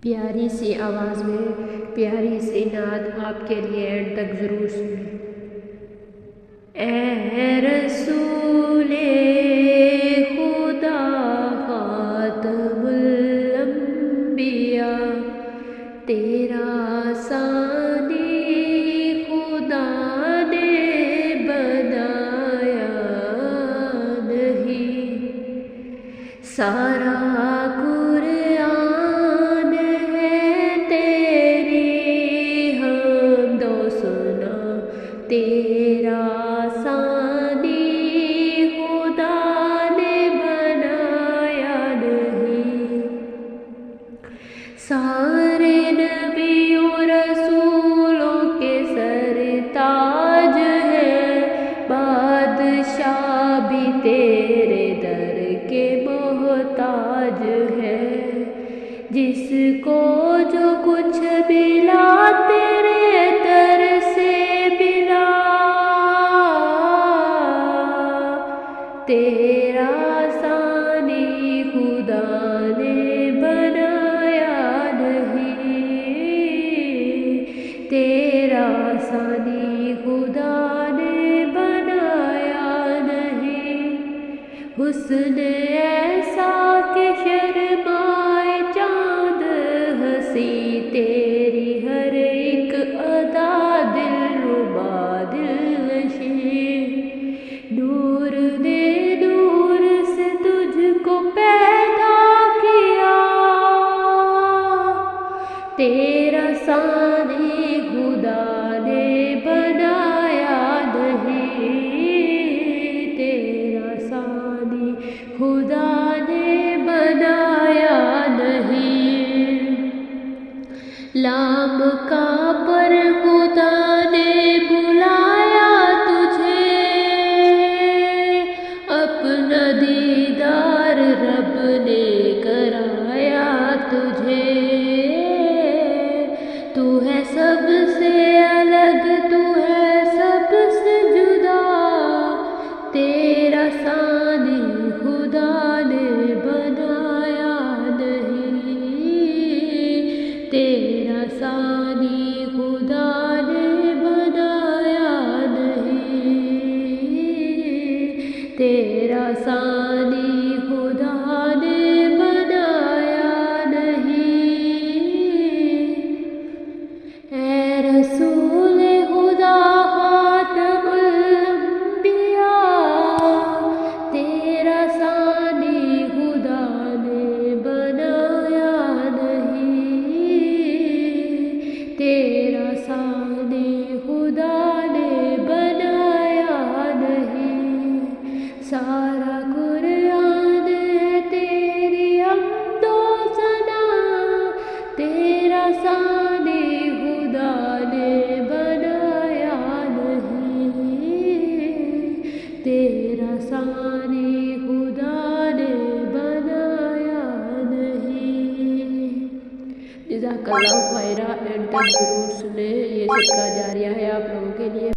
प्यारी सी आवाज़ में प्यारी सी नाद आपके लिए एंड तक ज़रूर सुने। ए रसूले खुदा खातमुल अंबिया, तेरा सानी खुदा ने बनाया नहीं। सारा कुरान है तेरी हमदो सुना, तेरा सानी खुदा ने बनाया नहीं। सारे नबियों रसूलों के सरताज है, बादशाह भी तेरे दर के मोहताज है। जिसको जो कुछ मिला तेरे दर से मिला, तेरा सानी खुदा ने बनाया नहीं। तेरा सानी खुदा ने बनाया नहीं। हुस्न ऐसा के शर्माए चाँद हंसी, तेरी हर एक अदा दिलरुबा दिलनशी। नूर ने नूर से तुझको पैदा किया, तेरा सानी खुदा ने बनाया नहीं। तेरा सानी खुदा ने बनाया नहीं। लाम का पर खुदा ने बुलाया तुझे, अपना दीदार रब ने कराया तुझे। तू है सबसे अलग, तू है सबसे जुदा, तेरा सानी खुदा ने बनाया नहीं। तेरा सानी खुदा ने बनाया नहीं। तेरा सानी खुदा ने बनाया नहीं। ए रसूले खुदा खातमुल अंबिया, तेरा सानी खुदा ने बनाया नहीं। तेरा सानी खुदा ने बनाया नहीं। सारा कुरान है तेरी हमदो सना, तेरा सानी खुदा ने बनाया नहीं। तेरा सानी खुदा ने बनाया नहीं। जज़ाकल्लाहु खैरा, एंड तक जरूर सुने। ये सदका जारिया है आप लोगों के लिए।